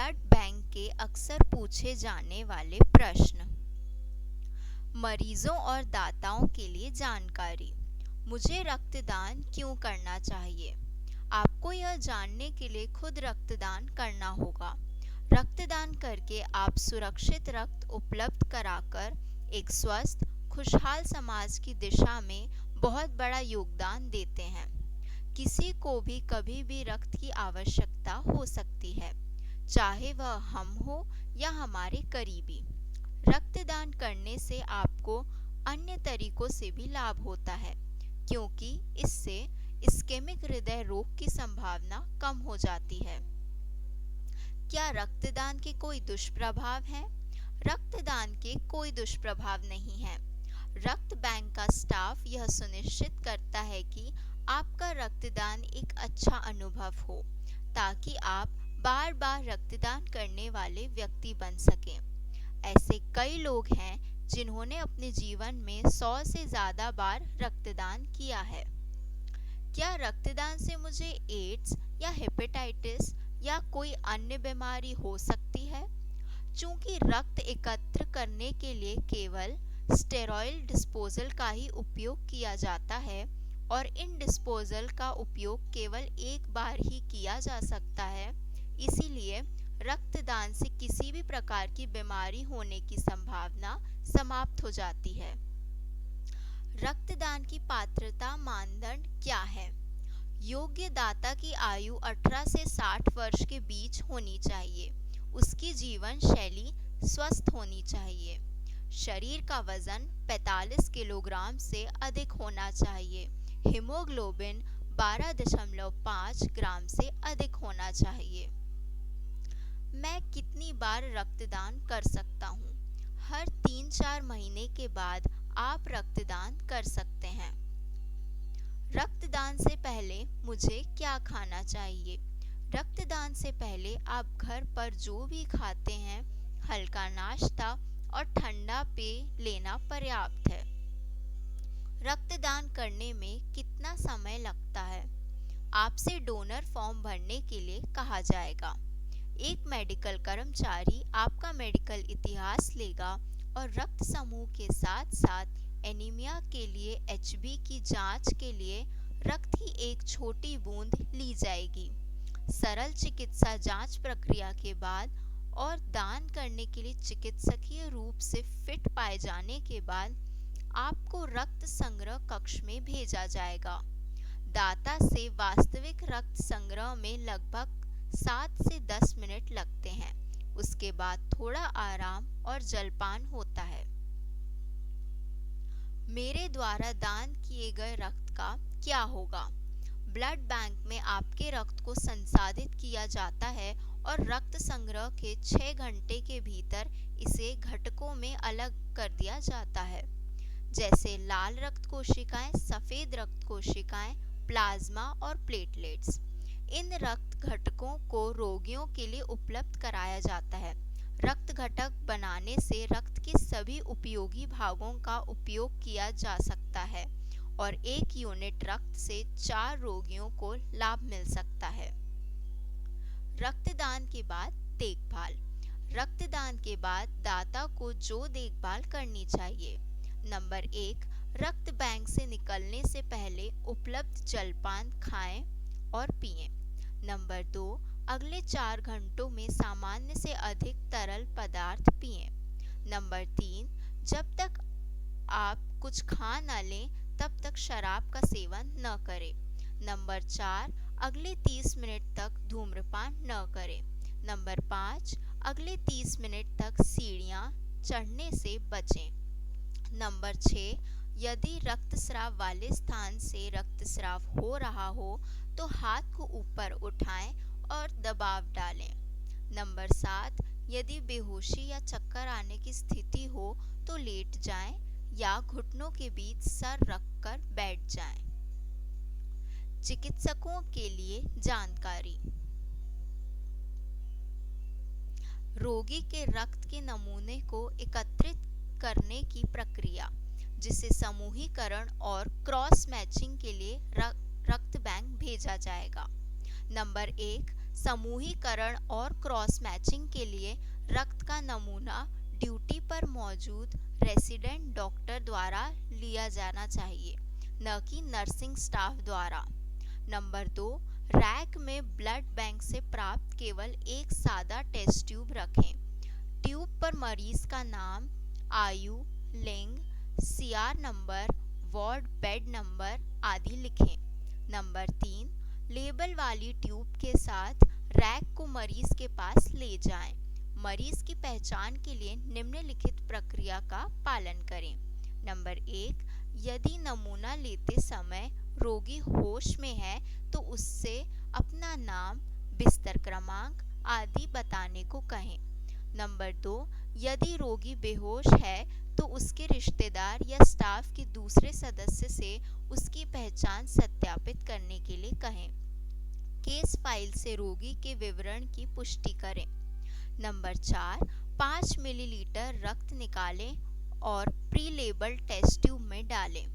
Blood bank के अक्सर पूछे जाने वाले प्रश्न। मरीजों और दाताओं के लिए जानकारी। मुझे रक्तदान क्यों करना चाहिए? आपको यह जानने के लिए खुद रक्तदान करना होगा। रक्तदान करके आप सुरक्षित रक्त उपलब्ध कराकर एक स्वस्थ, खुशहाल समाज की दिशा में बहुत बड़ा योगदान देते हैं। किसी को भी कभी भी रक्त की आवश्यकता हो सकती है, चाहे वह हम हो या हमारे करीबी। रक्तदान करने से आपको अन्य तरीकों से भी लाभ होता है, क्योंकि इससे इस्केमिक हृदय रोग की संभावना कम हो जाती है। क्या रक्तदान के कोई दुष्प्रभाव हैं? रक्तदान के कोई दुष्प्रभाव नहीं है। रक्त बैंक का स्टाफ यह सुनिश्चित करता है कि आपका रक्तदान एक अच्छा अनुभव हो, ताकि आप बार बार रक्तदान करने वाले व्यक्ति बन सकें। ऐसे कई लोग हैं जिन्होंने अपने जीवन में 100 से ज़्यादा बार रक्तदान किया है। क्या रक्तदान से मुझे एड्स या हेपेटाइटिस या कोई अन्य बीमारी हो सकती है? चूंकि रक्त एकत्र करने के लिए केवल स्टेरॉइड डिस्पोजल का ही उपयोग किया जाता है और इन डिस्पोजल का उपयोग केवल एक बार ही किया जा सकता है, इसीलिए रक्तदान से किसी भी प्रकार की बीमारी होने की संभावना समाप्त हो जाती है। रक्तदान की पात्रता मानदंड क्या है? योग्य दाता की आयु 18 से 60 वर्ष के बीच होनी चाहिए। उसकी जीवन शैली स्वस्थ होनी चाहिए। शरीर का वजन 45 किलोग्राम से अधिक होना चाहिए। हीमोग्लोबिन 12.5 ग्राम से अधिक होना चाहिए। मैं कितनी बार रक्तदान कर सकता हूँ? हर 3-4 महीने के बाद आप रक्तदान कर सकते हैं। रक्तदान से पहले मुझे क्या खाना चाहिए? रक्तदान से पहले आप घर पर जो भी खाते हैं, हल्का नाश्ता और ठंडा पेय लेना पर्याप्त है। रक्तदान करने में कितना समय लगता है? आपसे डोनर फॉर्म भरने के लिए कहा जाएगा। एक मेडिकल कर्मचारी आपका मेडिकल इतिहास लेगा और रक्त समूह के साथ साथ एनीमिया के लिए HB की जांच के लिए रक्त की एक छोटी बूंद ली जाएगी। सरल चिकित्सा जांच प्रक्रिया के बाद और दान करने के लिए चिकित्सकीय रूप से फिट पाए जाने के बाद आपको रक्त संग्रह कक्ष में भेजा जाएगा। दाता से वास्तविक रक्त संग्रह में लगभग 7 से 10 मिनट लगते हैं। उसके बाद थोड़ा आराम और जलपान होता है। मेरे द्वारा दान किए गए रक्त का क्या होगा? ब्लड बैंक में आपके रक्त को संसाधित किया जाता है और रक्त संग्रह के 6 घंटे के भीतर इसे घटकों में अलग कर दिया जाता है, जैसे लाल रक्त कोशिकाएं, सफेद रक्त कोशिकाएं, प्लाज्मा और प्लेटलेट्स। इन रक्त घटकों को रोगियों के लिए उपलब्ध कराया जाता है। रक्त घटक बनाने से रक्त के सभी उपयोगी भागों का उपयोग किया जा सकता है और 1 यूनिट रक्त से 4 रोगियों को लाभ मिल सकता है। रक्तदान के बाद देखभाल। रक्तदान के बाद दाता को जो देखभाल करनी चाहिए। नंबर 1, रक्त बैंक से निकलने से पहले उपलब्ध जलपान खाएं और पिएं। नंबर 2, अगले 4 घंटों में सामान्य से अधिक तरल पदार्थ पिएं। नंबर 3, जब तक आप कुछ खा न लें तब तक शराब का सेवन न करें। नंबर 4, अगले 30 मिनट तक धूम्रपान न करें। नंबर 5, अगले 30 मिनट तक सीढ़ियाँ चढ़ने से बचें। नंबर 6, यदि रक्तस्राव वाले स्थान से रक्तस्राव हो रहा हो तो हाथ को ऊपर उठाएं और दबाव डालें। नंबर 7, यदि बेहोशी या चक्कर आने की स्थिति हो तो लेट जाएं या घुटनों के बीच सर रखकर बैठ जाएं। चिकित्सकों के लिए जानकारी। रोगी के रक्त के नमूने को एकत्रित करने की प्रक्रिया, जिसे समूहीकरण और क्रॉस मैचिंग के लिए रक्त बैंक भेजा जाएगा। नंबर 1, समूहीकरण और क्रॉस मैचिंग के लिए रक्त का नमूना ड्यूटी पर मौजूद रेसिडेंट डॉक्टर द्वारा लिया जाना चाहिए, न कि नर्सिंग स्टाफ द्वारा। नंबर 2, रैक में ब्लड बैंक से प्राप्त केवल एक सादा टेस्ट ट्यूब रखें। ट्यूब पर मरीज का नाम, आयु, लिंग, CR number, ward bed number आदि लिखें। नंबर 3, लेबल वाली ट्यूब के साथ रैक को मरीज के पास ले जाएं। मरीज की पहचान के लिए निम्नलिखित प्रक्रिया का पालन करें। नंबर 1, यदि नमूना लेते समय रोगी होश में है तो उससे अपना नाम, बिस्तर क्रमांक आदि बताने को कहें। नंबर 2, यदि रोगी बेहोश है तो उसके रिश्तेदार या स्टाफ के दूसरे सदस्य से उसकी पहचान सत्यापित करने के लिए कहें। केस फाइल से रोगी के विवरण की पुष्टि करें। नंबर 4, 5 मिलीलीटर रक्त निकालें और प्री लेबल टेस्ट ट्यूब में डालें।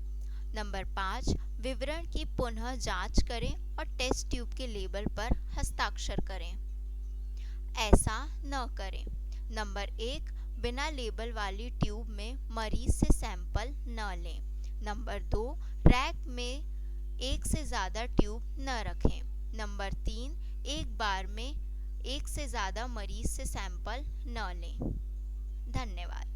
नंबर 5, विवरण की पुनः जांच करें और टेस्ट ट्यूब के लेबल पर हस्ताक्षर करें। ऐसा न करें। नंबर 1, बिना लेबल वाली ट्यूब में मरीज से सैंपल न लें। नंबर 2, रैक में एक से ज़्यादा ट्यूब न रखें। नंबर 3, एक बार में एक से ज़्यादा मरीज से सैंपल न लें। धन्यवाद।